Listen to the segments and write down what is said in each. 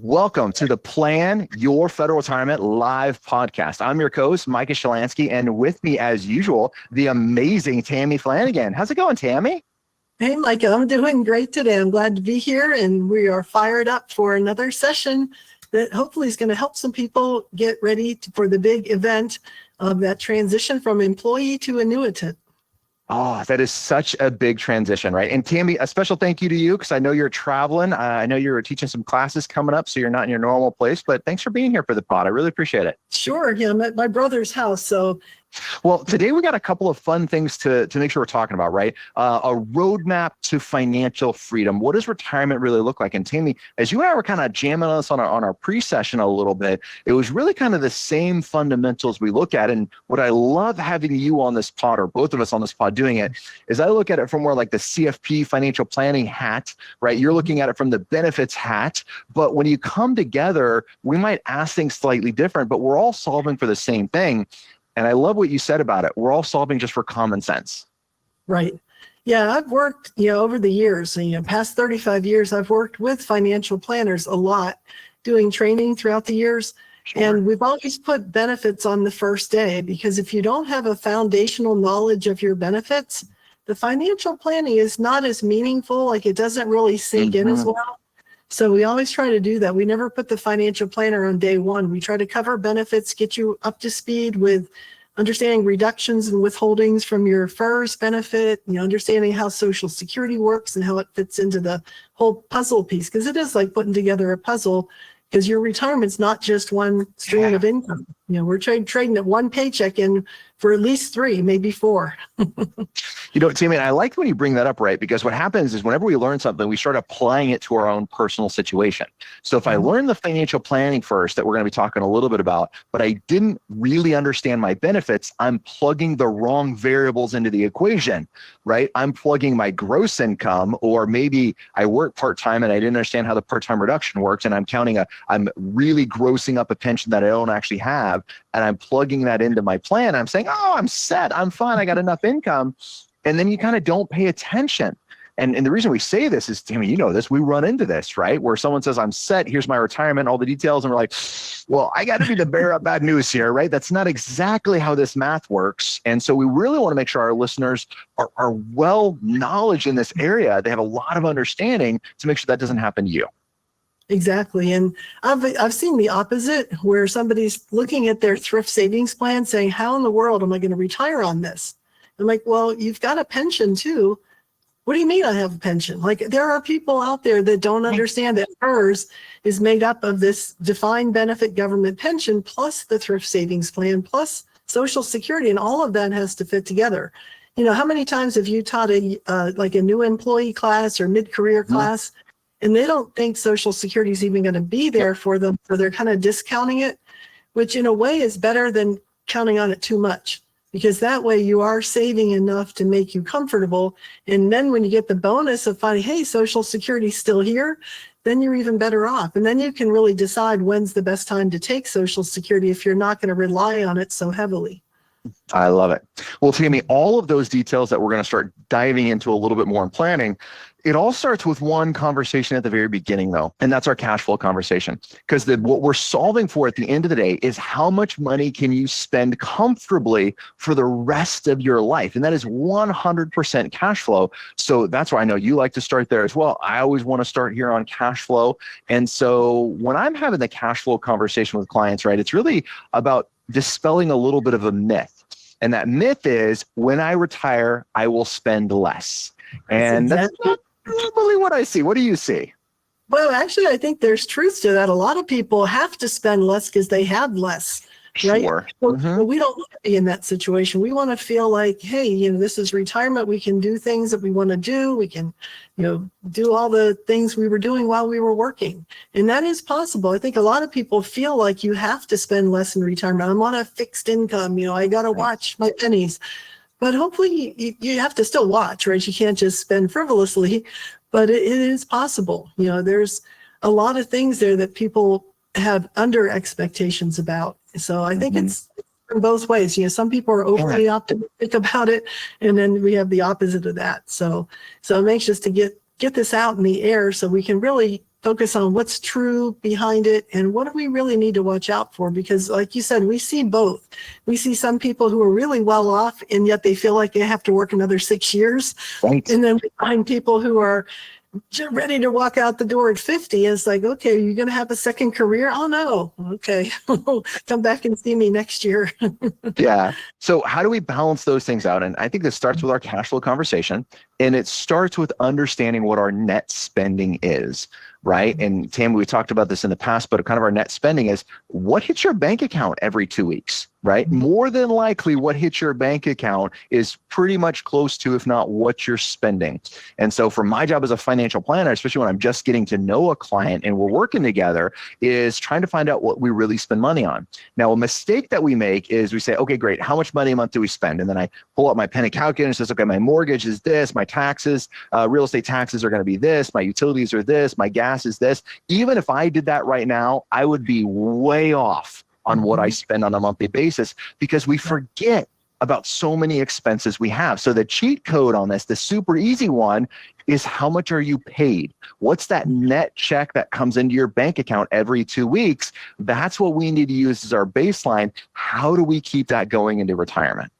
Welcome to the Plan Your Federal Retirement live podcast. I'm your host, Micah and with me, as usual, the amazing Tammy Flanagan. How's it going, Tammy? Hey, Micah, I'm doing great today. I'm glad to be here, and we are fired up for another session that hopefully is going to help some people get ready for the big event of that transition from employee to annuitant. Oh, that is such a big transition, right? And Tammy, a special thank you to you because I know you're traveling. I know you're teaching some classes coming up, so you're not in your normal place, but thanks for being here for the pod. I really appreciate it. Sure. Yeah, I'm at my brother's house, so. Well, today we got a couple of fun things to make sure we're talking about, right? A roadmap to financial freedom. What does retirement really look like? And Tammy, as you and I were kind of jamming us on our pre-session a little bit, it was really kind of the same fundamentals we look at. And what I love having you on this pod, or both of us on this pod doing it, is I look at it from more like the CFP financial planning hat, right? You're looking at it from the benefits hat. But when you come together, we might ask things slightly different, but we're all solving for the same thing. And I love what you said about it. We're all solving just for common sense. Right. Yeah, I've worked, over the years, past 35 years, I've worked with financial planners a lot, doing training throughout the years. Sure. And we've always put benefits on the first day, because if you don't have a foundational knowledge of your benefits, the financial planning is not as meaningful. Like, it doesn't really sink in as well. So we always try to do that. We never put the financial planner on day one. We try to cover benefits, get you up to speed with understanding reductions and withholdings from your first benefit, understanding how Social Security works and how it fits into the whole puzzle piece. Because it is like putting together a puzzle, because your retirement's not just one stream of income. We're trading at one paycheck in for at least 3, maybe 4. Tammy, I like when you bring that up, right? Because what happens is whenever we learn something, we start applying it to our own personal situation. So if I learn the financial planning first, that we're going to be talking a little bit about, but I didn't really understand my benefits, I'm plugging the wrong variables into the equation, right? I'm plugging my gross income, or maybe I work part-time and I didn't understand how the part-time reduction works. And I'm really grossing up a pension that I don't actually have. And I'm plugging that into my plan. I'm saying, oh, I'm set. I'm fine. I got enough income. And then you kind of don't pay attention. And the reason we say this is, Tammy, you know this, we run into this, right? Where someone says, I'm set, here's my retirement, all the details. And we're like, well, I got to be the bearer of bad news here, right? That's not exactly how this math works. And so we really want to make sure our listeners are well knowledge in this area. They have a lot of understanding to make sure that doesn't happen to you. Exactly. And I've seen the opposite, where somebody's looking at their thrift savings plan saying, how in the world am I going to retire on this? I'm like, well, you've got a pension too. What do you mean I have a pension? Like, there are people out there that don't understand that hers is made up of this defined benefit government pension plus the thrift savings plan plus Social Security, and all of that has to fit together. How many times have you taught a new employee class or mid-career class, and they don't think Social Security is even going to be there for them, so they're kind of discounting it, which in a way is better than counting on it too much, because that way you are saving enough to make you comfortable. And then when you get the bonus of finding, hey, Social Security is still here, then you're even better off. And then you can really decide when's the best time to take Social Security if you're not going to rely on it so heavily. I love it. Well, Tammy, all of those details that we're going to start diving into a little bit more in planning, it all starts with one conversation at the very beginning, though, and that's our cash flow conversation. Because what we're solving for at the end of the day is how much money can you spend comfortably for the rest of your life? And that is 100% cash flow. So that's why I know you like to start there as well. I always want to start here on cash flow. And so when I'm having the cash flow conversation with clients, right, it's really about dispelling a little bit of a myth. And that myth is, when I retire, I will spend less. And that's not really what I see. What do you see? Well, actually, I think there's truth to that. A lot of people have to spend less because they have less, right? Sure. Well, we don't want to be in that situation. We want to feel like, hey, this is retirement. We can do things that we want to do. We can, do all the things we were doing while we were working. And that is possible. I think a lot of people feel like you have to spend less in retirement. I'm on a fixed income. I got to watch my pennies. But hopefully you have to still watch, right? You can't just spend frivolously, but it is possible. There's a lot of things there that people have under expectations about. So I think it's in both ways. Some people are overly optimistic about it, and then we have the opposite of that. So I'm anxious to get this out in the air so we can really focus on what's true behind it and what do we really need to watch out for? Because like you said, we see both. We see some people who are really well off and yet they feel like they have to work another 6 years. Right. And then we find people who are ready to walk out the door at 50. It's like, okay, you're going to have a second career? Oh, no. Okay. Come back and see me next year. Yeah. So how do we balance those things out? And I think this starts with our cash flow conversation, and it starts with understanding what our net spending is, right? And Tammy, we talked about this in the past, but kind of our net spending is what hits your bank account every 2 weeks, right? More than likely what hits your bank account is pretty much close to, if not what you're spending. And so for my job as a financial planner, especially when I'm just getting to know a client and we're working together, is trying to find out what we really spend money on. Now, a mistake that we make is we say, okay, great. How much money a month do we spend? And then I pull up my penny calculator and says, okay, my mortgage is this, my taxes, real estate taxes are going to be this, my utilities are this, my gas is this. Even if I did that right now, I would be way off on what I spend on a monthly basis because we forget about so many expenses we have. So the cheat code on this, the super easy one, is how much are you paid? What's that net check that comes into your bank account every 2 weeks? That's what we need to use as our baseline. How do we keep that going into retirement?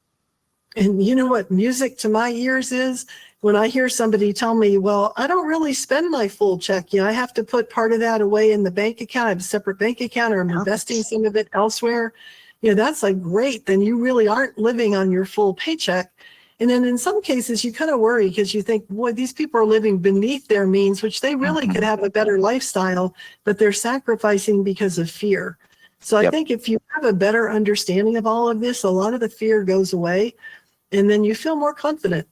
And you know what music to my ears is? When I hear somebody tell me, well, I don't really spend my full check. I have to put part of that away in the bank account. I have a separate bank account, or I'm investing some of it elsewhere. That's like, great. Then you really aren't living on your full paycheck. And then in some cases, you kind of worry because you think, boy, these people are living beneath their means, which they really could have a better lifestyle, but they're sacrificing because of fear. So I think if you have a better understanding of all of this, a lot of the fear goes away and then you feel more confident.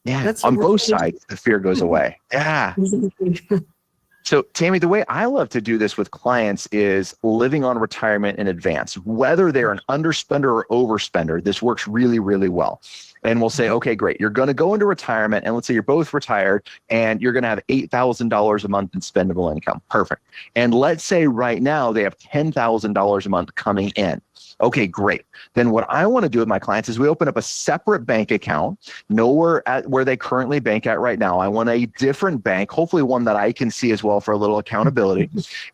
Yeah, that's on both sides, the fear goes away. Yeah. So Tammy, the way I love to do this with clients is living on retirement in advance. Whether they're an underspender or overspender, this works really, really well. And we'll say, okay, great. You're going to go into retirement. And let's say you're both retired and you're going to have $8,000 a month in spendable income. Perfect. And let's say right now they have $10,000 a month coming in. Okay, great. Then what I want to do with my clients is we open up a separate bank account, nowhere at where they currently bank at right now. I want a different bank, hopefully one that I can see as well for a little accountability,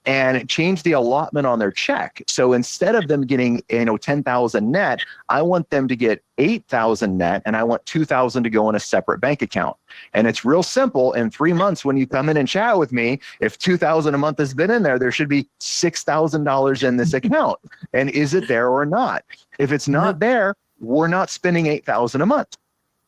and change the allotment on their check. So instead of them getting 10,000 net, I want them to get 8,000 net, and I want 2,000 to go in a separate bank account. And it's real simple. In 3 months, when you come in and chat with me, if 2,000 a month has been in there, there should be $6,000 in this account. And is it there or not? If it's not there, we're not spending 8,000 a month.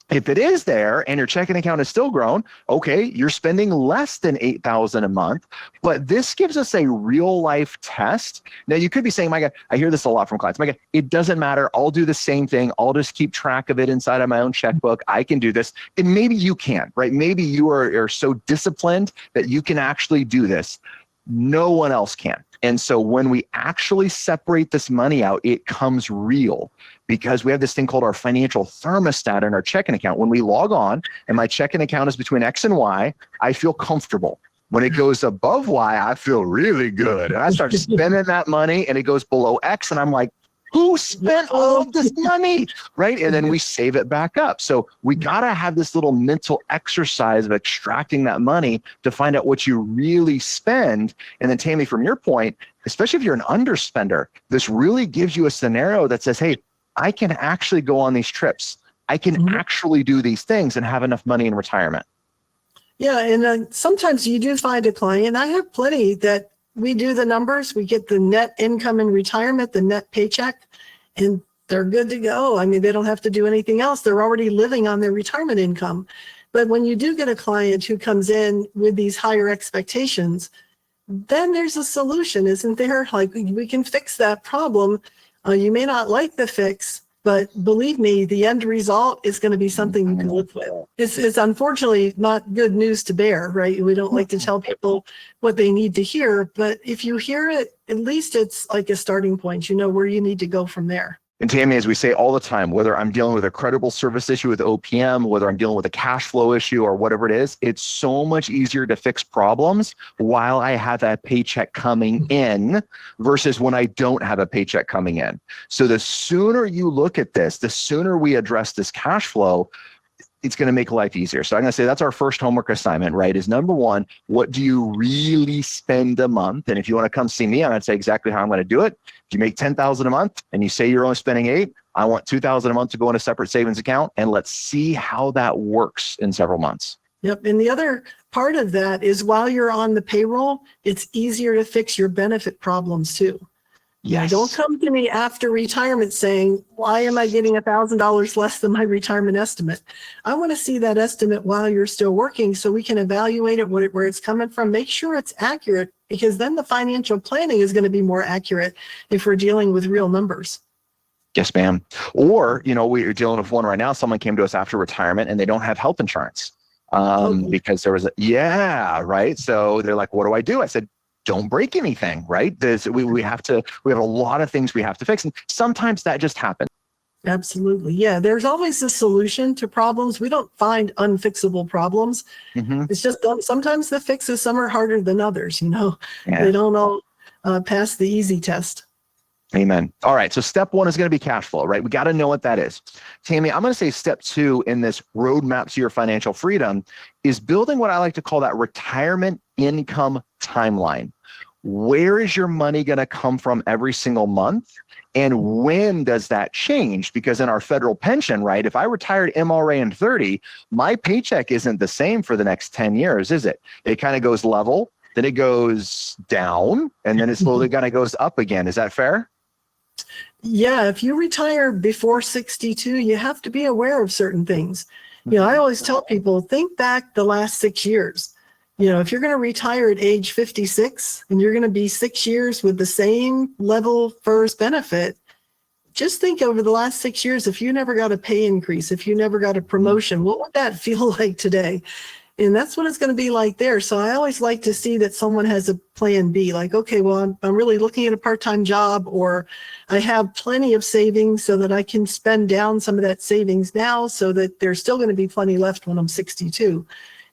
If it is there and your checking account is still grown, okay, you're spending less than 8,000 a month, but this gives us a real life test. Now you could be saying, Micah, I hear this a lot from clients. Micah, it doesn't matter. I'll do the same thing. I'll just keep track of it inside of my own checkbook. I can do this. And maybe you can, right? Maybe you are so disciplined that you can actually do this. No one else can. And so when we actually separate this money out, it comes real because we have this thing called our financial thermostat in our checking account. When we log on and my checking account is between X and Y, I feel comfortable. When it goes above Y, I feel really good. And I start spending that money and it goes below X and I'm like, who spent all of this money, right? And then we save it back up. So we got to have this little mental exercise of extracting that money to find out what you really spend. And then Tammy, from your point, especially if you're an underspender, this really gives you a scenario that says, hey, I can actually go on these trips. I can actually do these things and have enough money in retirement. Yeah. And sometimes you do find a client. I have plenty that we do the numbers, we get the net income in retirement, the net paycheck, and they're good to go. I mean, they don't have to do anything else. They're already living on their retirement income. But when you do get a client who comes in with these higher expectations, then there's a solution, isn't there? Like, we can fix that problem. You may not like the fix, but believe me, the end result is going to be something you can live with. It's unfortunately not good news to bear, right? We don't like to tell people what they need to hear, but if you hear it, at least it's like a starting point. You know where you need to go from there. And Tammy, as we say all the time, whether I'm dealing with a credible service issue with OPM, whether I'm dealing with a cash flow issue or whatever it is, it's so much easier to fix problems while I have that paycheck coming in versus when I don't have a paycheck coming in. So the sooner you look at this, the sooner we address this cash flow, it's going to make life easier. So I'm going to say that's our first homework assignment, right? Is number one, what do you really spend a month? And if you want to come see me, I'm going to say exactly how I'm going to do it. If you make $10,000 a month and you say you're only spending $8,000, I want $2,000 a month to go in a separate savings account, and let's see how that works in several months. Yep. And the other part of that is while you're on the payroll, it's easier to fix your benefit problems too. Yes. Don't come to me after retirement saying, why am I getting $1,000 less than my retirement estimate? I want to see that estimate while you're still working so we can evaluate it, where it's coming from, make sure it's accurate, because then the financial planning is going to be more accurate if we're dealing with real numbers. Yes, ma'am. Or, we're dealing with one right now. Someone came to us after retirement and they don't have health insurance because there was right. So they're like, what do I do? I said, don't break anything, right? We have a lot of things we have to fix. And sometimes that just happens. Absolutely. Yeah. There's always a solution to problems. We don't find unfixable problems. Mm-hmm. It's just sometimes the fixes, some are harder than others, Yeah. They don't all pass the easy test. Amen. All right. So step one is going to be cash flow, right? We got to know what that is. Tammy, I'm going to say step two in this roadmap to your financial freedom is building what I like to call that retirement income timeline. Where is your money going to come from every single month? And when does that change? Because in our federal pension, right, if I retired MRA in 30, my paycheck isn't the same for the next 10 years, is it? It kind of goes level, then it goes down, and then it slowly kind of goes up again. Is that fair? Yeah, if you retire before 62, you have to be aware of certain things. I always tell people, think back the last 6 years. If you're going to retire at age 56 and you're going to be 6 years with the same level FERS benefit, just think over the last 6 years, if you never got a pay increase, if you never got a promotion, what would that feel like today? And that's what it's going to be like there. So I always like to see that someone has a plan B, like, okay, well, I'm really looking at a part-time job, or I have plenty of savings so that I can spend down some of that savings now so that there's still going to be plenty left when I'm 62.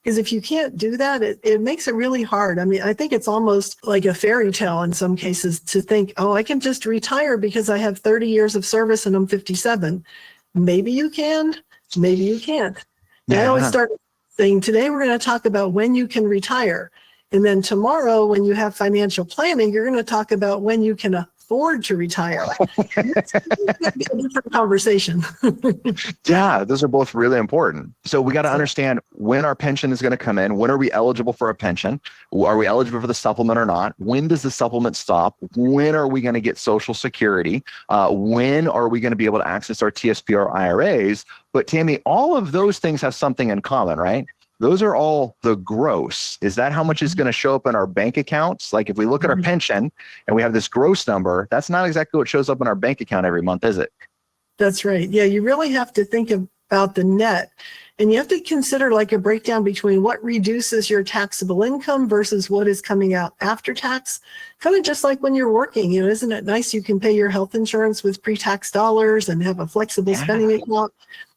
Because if you can't do that, it makes it really hard. I mean, I think it's almost like a fairy tale in some cases to think, oh, I can just retire because I have 30 years of service and I'm 57. Maybe you can, maybe you can't. Yeah. I always start saying, today we're going to talk about when you can retire. And then tomorrow, when you have financial planning, you're going to talk about when you can afford to retire. It's going to be a different conversation. Yeah, those are both really important. So we got to understand when our pension is going to come in. When are we eligible for a pension? Are we eligible for the supplement or not? When does the supplement stop? When are we going to get Social Security? When are we going to be able to access our TSP or IRAs? But Tammy, all of those things have something in common, right? Those are all the gross. Is that how much is going to show up in our bank accounts? Like if we look at our pension and we have this gross number, that's not exactly what shows up in our bank account every month, is it? That's right. Yeah, you really have to think about the net. And you have to consider like a breakdown between what reduces your taxable income versus what is coming out after tax. Kind of just like when you're working, isn't it nice you can pay your health insurance with pre-tax dollars and have a flexible spending account?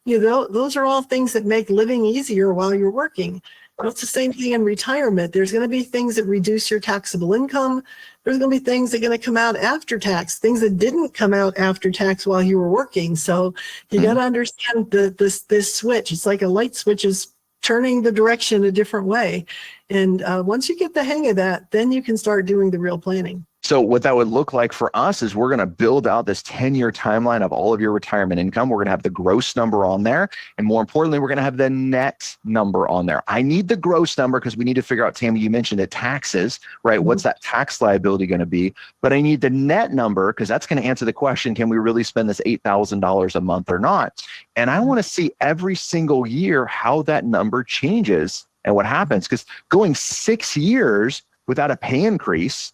Those are all things that make living easier while you're working. Well, it's the same thing in retirement. There's going to be things that reduce your taxable income. There's going to be things that are going to come out after tax, things that didn't come out after tax while you were working. So you got to understand this switch. It's like a light switch is turning the direction a different way. And once you get the hang of that, then you can start doing the real planning. So what that would look like for us is we're going to build out this 10-year timeline of all of your retirement income. We're going to have the gross number on there. And more importantly, we're going to have the net number on there. I need the gross number because we need to figure out, Tammy, you mentioned it, taxes, right? What's that tax liability going to be? But I need the net number because that's going to answer the question, can we really spend this $8,000 a month or not? And I want to see every single year how that number changes and what happens, because going 6 years without a pay increase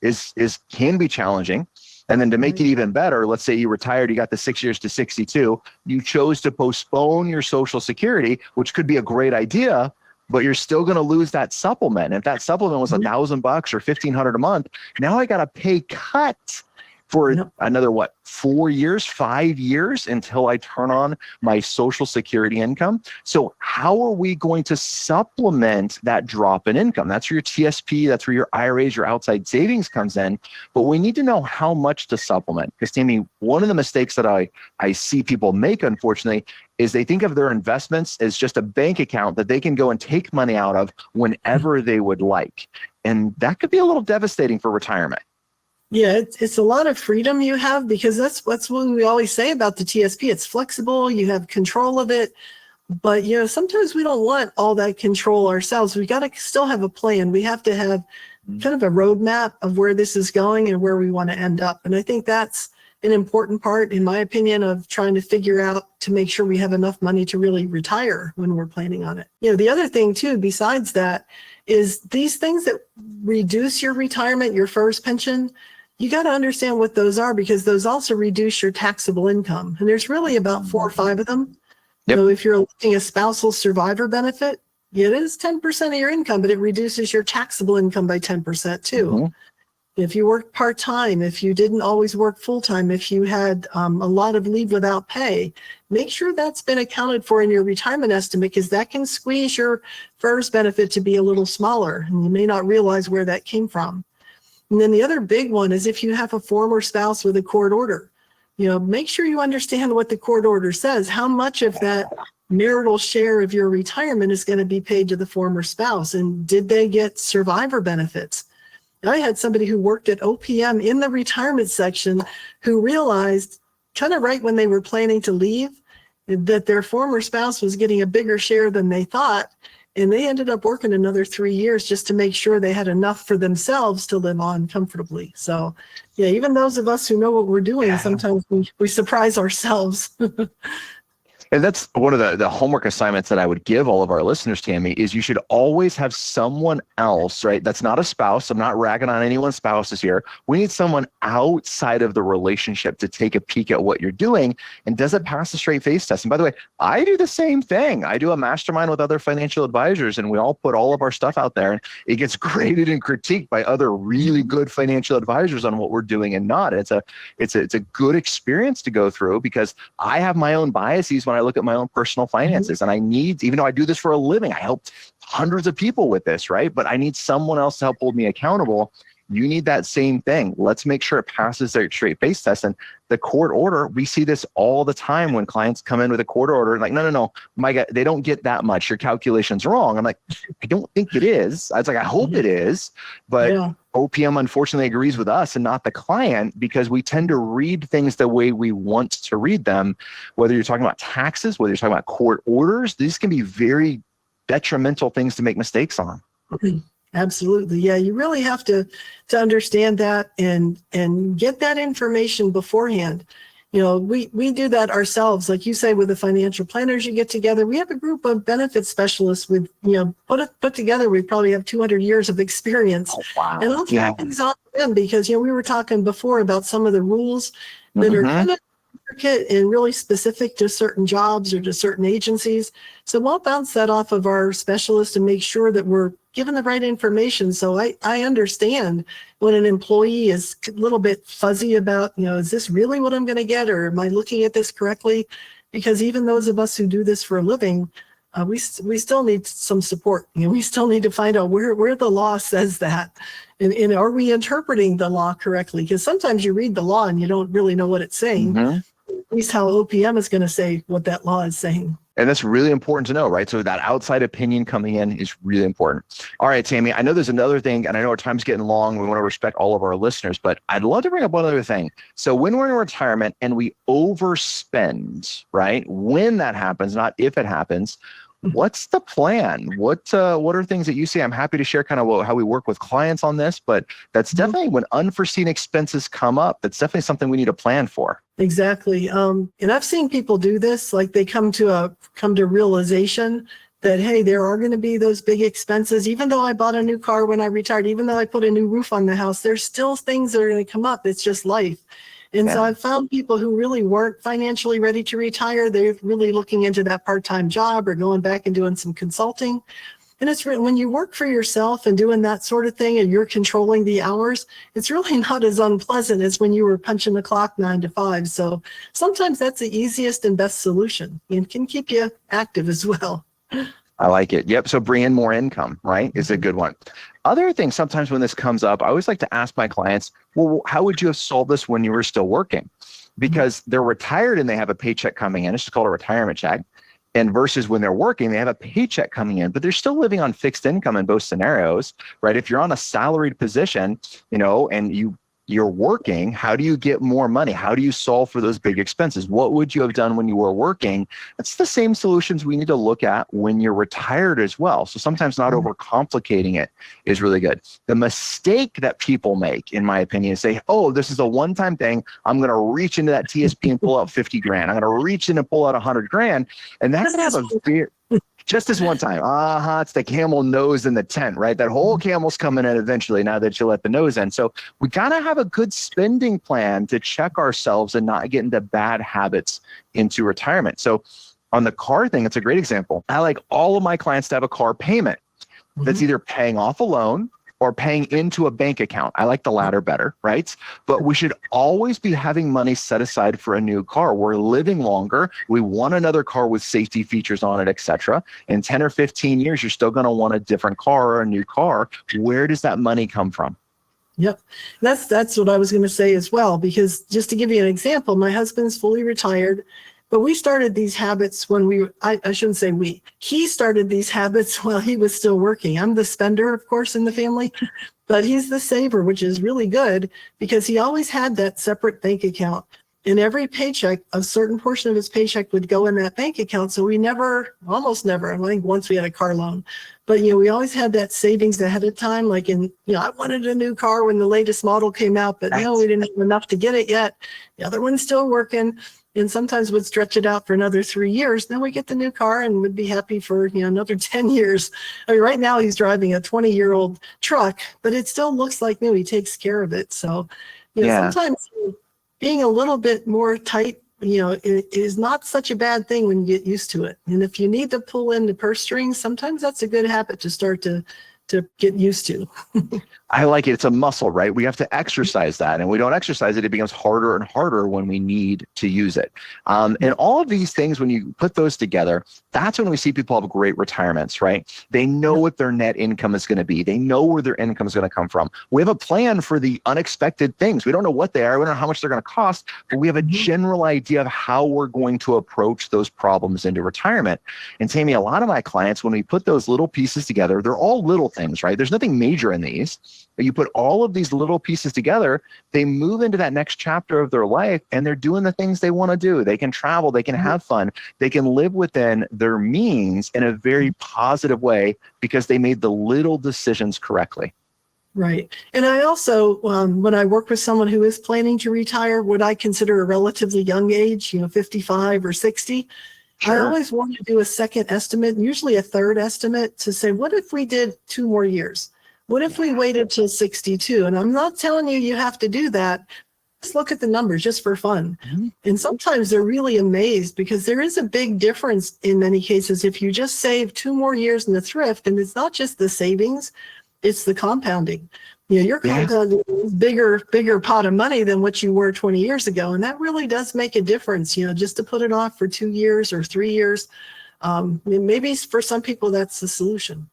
can be challenging. And then to make it even better, let's say you retired, you got the 6 years to 62, you chose to postpone your Social Security, which could be a great idea, but you're still going to lose that supplement. If that supplement was $1,000 or $1,500 a month, now I got a pay cut for another, 4 years, 5 years until I turn on my Social Security income. So how are we going to supplement that drop in income? That's where your TSP, that's where your IRAs, your outside savings comes in. But we need to know how much to supplement. Because Tammy, one of the mistakes that I see people make, unfortunately, is they think of their investments as just a bank account that they can go and take money out of whenever they would like. And that could be a little devastating for retirement. Yeah, it's a lot of freedom you have, because that's what we always say about the TSP. It's flexible, you have control of it, but sometimes we don't want all that control ourselves. We got to still have a plan. We have to have kind of a roadmap of where this is going and where we want to end up. And I think that's an important part, in my opinion, of trying to figure out to make sure we have enough money to really retire when we're planning on it. The other thing too, besides that, is these things that reduce your retirement, your first pension, you got to understand what those are, because those also reduce your taxable income. And there's really about 4 or 5 of them. Yep. So if you're looking at spousal survivor benefit, it is 10% of your income, but it reduces your taxable income by 10% too. Mm-hmm. If you work part-time, if you didn't always work full-time, if you had a lot of leave without pay, make sure that's been accounted for in your retirement estimate, because that can squeeze your first benefit to be a little smaller, and you may not realize where that came from. And then the other big one is if you have a former spouse with a court order, make sure you understand what the court order says. How much of that marital share of your retirement is going to be paid to the former spouse? And did they get survivor benefits? I had somebody who worked at OPM in the retirement section who realized kind of right when they were planning to leave that their former spouse was getting a bigger share than they thought. And they ended up working another 3 years just to make sure they had enough for themselves to live on comfortably. So, yeah, even those of us who know what we're doing, sometimes we surprise ourselves. And that's one of the homework assignments that I would give all of our listeners, Tammy, is you should always have someone else, right? That's not a spouse. I'm not ragging on anyone's spouses here. We need someone outside of the relationship to take a peek at what you're doing. And does it pass the straight face test? And by the way, I do the same thing. I do a mastermind with other financial advisors, and we all put all of our stuff out there, and it gets graded and critiqued by other really good financial advisors on what we're doing and not. It's a good experience to go through, because I have my own biases when I look at my own personal finances. And I need, even though I do this for a living, I helped hundreds of people with this, right? But I need someone else to help hold me accountable. You need that same thing. Let's make sure it passes their straight face test. And the court order, we see this all the time when clients come in with a court order, like, no, Micah, they don't get that much. Your calculation's wrong. I'm like, I don't think it is. I was like, I hope it is. But yeah. OPM unfortunately agrees with us and not the client, because we tend to read things the way we want to read them. Whether you're talking about taxes, whether you're talking about court orders, these can be very detrimental things to make mistakes on. Absolutely. Yeah, you really have to understand that and get that information beforehand. We do that ourselves. Like you say, with the financial planners you get together, we have a group of benefit specialists with, put together, we probably have 200 years of experience. Oh, wow. And I'll throw things on them, because, we were talking before about some of the rules that are kind of intricate and really specific to certain jobs or to certain agencies. So we'll bounce that off of our specialist and make sure that we're given the right information. So I understand when an employee is a little bit fuzzy about, is this really what I'm going to get, or am I looking at this correctly? Because even those of us who do this for a living, we still need some support. We still need to find out where the law says that. And are we interpreting the law correctly? Because sometimes you read the law and you don't really know what it's saying. At least how OPM is going to say what that law is saying. And that's really important to know, right? So that outside opinion coming in is really important. All right, Tammy, I know there's another thing, and I know our time's getting long. We want to respect all of our listeners, but I'd love to bring up one other thing. So when we're in retirement and we overspend, right? When that happens, not if it happens, what's the plan? What are things that you see? I'm happy to share kind of how we work with clients on this, but that's definitely when unforeseen expenses come up, that's definitely something we need to plan for. Exactly. And I've seen people do this, like they come to realization that, hey, there are going to be those big expenses. Even though I bought a new car when I retired, even though I put a new roof on the house, there's still things that are going to come up. It's just life. And so I've found people who really weren't financially ready to retire. They're really looking into that part-time job or going back and doing some consulting. And it's when you work for yourself and doing that sort of thing and you're controlling the hours, it's really not as unpleasant as when you were punching the clock 9 to 5. So sometimes that's the easiest and best solution and can keep you active as well. I like it. Yep. So bring in more income, right? Is a good one. Other things, sometimes when this comes up, I always like to ask my clients, well, how would you have solved this when you were still working? because they're retired and they have a paycheck coming in. It's just called a retirement check. And versus when they're working, they have a paycheck coming in, but they're still living on fixed income in both scenarios, right? If you're on a salaried position, and you're working, how do you get more money? How do you solve for those big expenses? What would you have done when you were working? It's the same solutions we need to look at when you're retired as well. So sometimes not overcomplicating it is really good. The mistake that people make, in my opinion, is say, oh, this is a one-time thing. I'm going to reach into that TSP and pull out 50 grand. I'm going to reach in and pull out 100 grand. And that's going to have a fear. Just this one time. It's the camel nose in the tent, right? That whole camel's coming in eventually now that you let the nose in. So we got to have a good spending plan to check ourselves and not get into bad habits into retirement. So on the car thing, it's a great example. I like all of my clients to have a car payment that's either paying off a loan or paying into a bank account. I like the latter better, right? But we should always be having money set aside for a new car. We're living longer. We want another car with safety features on it, etc. In 10 or 15 years, you're still going to want a different car or a new car. Where does that money come from? Yep. That's what I was going to say as well, because just to give you an example, my husband's fully retired. But we started these habits when I shouldn't say we, he started these habits while he was still working. I'm the spender, of course, in the family, but he's the saver, which is really good because he always had that separate bank account. And every paycheck, a certain portion of his paycheck would go in that bank account. So we almost never, I think once we had a car loan, but we always had that savings ahead of time. Like I wanted a new car when the latest model came out, but no, we didn't have enough to get it yet. The other one's still working. And sometimes would stretch it out for another 3 years. Then we get the new car and would be happy for another 10 years. I mean, right now he's driving a 20-year-old truck, but it still looks like new. He takes care of it. So, sometimes being a little bit more tight, it is not such a bad thing when you get used to it. And if you need to pull in the purse strings, sometimes that's a good habit to start to get used to. I like it. It's a muscle, right? We have to exercise that. And we don't exercise it, it becomes harder and harder when we need to use it. And all of these things, when you put those together, that's when we see people have great retirements, right? They know what their net income is going to be. They know where their income is going to come from. We have a plan for the unexpected things. We don't know what they are. We don't know how much they're going to cost, but we have a general idea of how we're going to approach those problems into retirement. And Tammy, a lot of my clients, when we put those little pieces together, they're all little things, right? There's nothing major in these. But you put all of these little pieces together, they move into that next chapter of their life and they're doing the things they want to do. They can travel, they can have fun, they can live within their means in a very positive way because they made the little decisions correctly. Right. And I also, when I work with someone who is planning to retire, what I consider a relatively young age, 55 or 60, sure. I always want to do a second estimate, usually a third estimate, to say, what if we did 2 more years? What if we waited till 62? And I'm not telling you have to do that. Just look at the numbers just for fun. Mm-hmm. And sometimes they're really amazed because there is a big difference in many cases. If you just save 2 more years in the thrift, and it's not just the savings, it's the compounding. You're compounding a bigger pot of money than what you were 20 years ago. And that really does make a difference, just to put it off for 2 years or 3 years. Maybe for some people, that's the solution.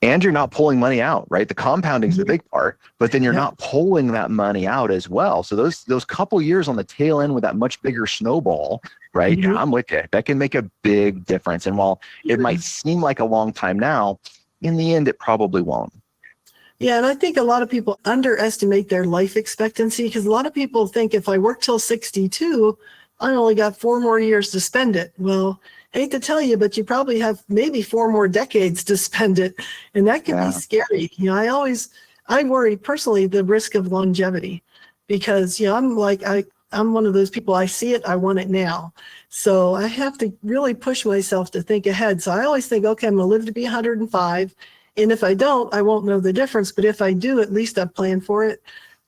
And you're not pulling money out, right? The compounding is the big part, but then you're not pulling that money out as well. So those couple years on the tail end with that much bigger snowball, right? Mm-hmm. I'm with you. That can make a big difference. And while it might seem like a long time now, in the end, it probably won't. Yeah, and I think a lot of people underestimate their life expectancy because a lot of people think if I work till 62, I only got 4 more years to spend it. Well, I hate to tell you, but you probably have maybe 4 more decades to spend it. And that can be scary. I worry personally the risk of longevity because, I'm one of those people, I see it, I want it now. So I have to really push myself to think ahead. So I always think, okay, I'm going to live to be 105. And if I don't, I won't know the difference. But if I do, at least I've planned for it.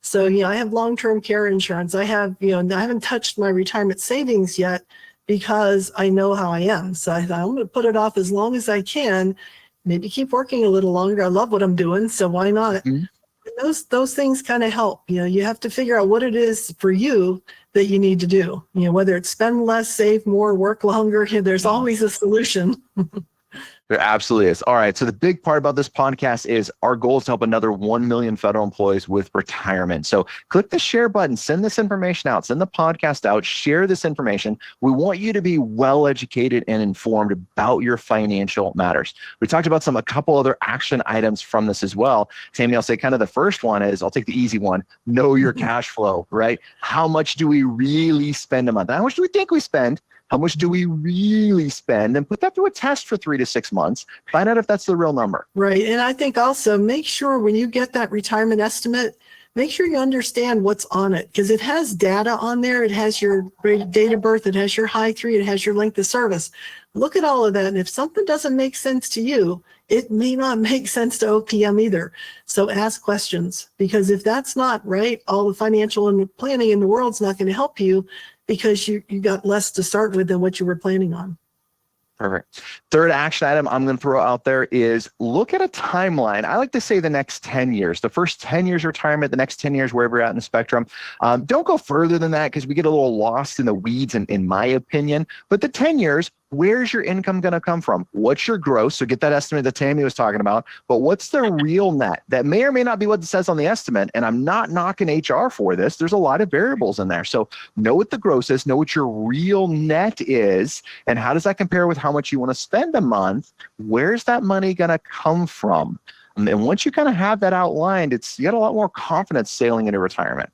So, I have long-term care insurance. I have, I haven't touched my retirement savings yet because I know how I am. So I thought I'm going to put it off as long as I can, maybe keep working a little longer. I love what I'm doing. So why not? Mm-hmm. Those things kind of help. You have to figure out what it is for you that you need to do. Whether it's spend less, save more, work longer, there's always a solution. There absolutely is. All right. So the big part about this podcast is our goal is to help another 1 million federal employees with retirement. So click the share button, send this information out, send the podcast out, share this information. We want you to be well educated and informed about your financial matters. We talked about a couple other action items from this as well. Tammy, I'll say kind of the first one is, I'll take the easy one, know your cash flow, right? How much do we really spend a month? How much do we think we spend? How much do we really spend? And put that to a test for 3 to 6 months. Find out if that's the real number. Right. And I think also make sure when you get that retirement estimate, make sure you understand what's on it, because it has data on there. It has your date of birth. It has your HI3. It has your length of service. Look at all of that. And if something doesn't make sense to you, it may not make sense to OPM either. So ask questions, because if that's not right, all the financial and planning in the world's not going to help you, because you got less to start with than what you were planning on. Perfect. Third action item I'm going to throw out there is look at a timeline. I like to say the next 10 years, the first 10 years retirement, the next 10 years, wherever you're at in the spectrum. Don't go further than that, because we get a little lost in the weeds, in my opinion. But the 10 years, where's your income going to come from? What's your gross? So get that estimate that Tammy was talking about. But what's the real net? That may or may not be what it says on the estimate. And I'm not knocking HR for this. There's a lot of variables in there. So know what the gross is, know what your real net is, and how does that compare with how much you want to spend a month? Where's that money going to come from? And once you kind of have that outlined, you got a lot more confidence sailing into retirement.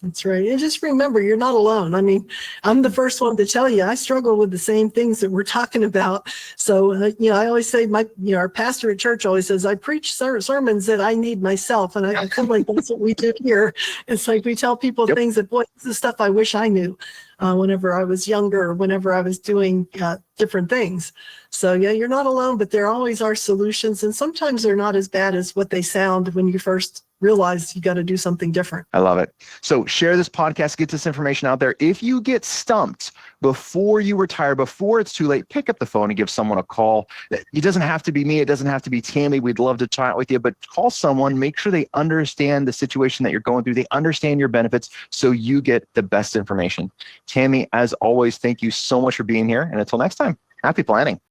That's right. And just remember, you're not alone. I mean, I'm the first one to tell you, I struggle with the same things that we're talking about. So, I always say our pastor at church always says, I preach sermons that I need myself. And I feel like that's what we do here. It's like we tell people things that, boy, this is stuff I wish I knew whenever I was younger, or whenever I was doing different things. So yeah, you're not alone, but there always are solutions. And sometimes they're not as bad as what they sound when you first realize you got to do something different. I love it. So share this podcast, get this information out there. If you get stumped before you retire, before it's too late, pick up the phone and give someone a call. It doesn't have to be me. It doesn't have to be Tammy. We'd love to chat with you, but call someone, make sure they understand the situation that you're going through. They understand your benefits, so you get the best information. Tammy, as always, thank you so much for being here. And until next time, happy planning.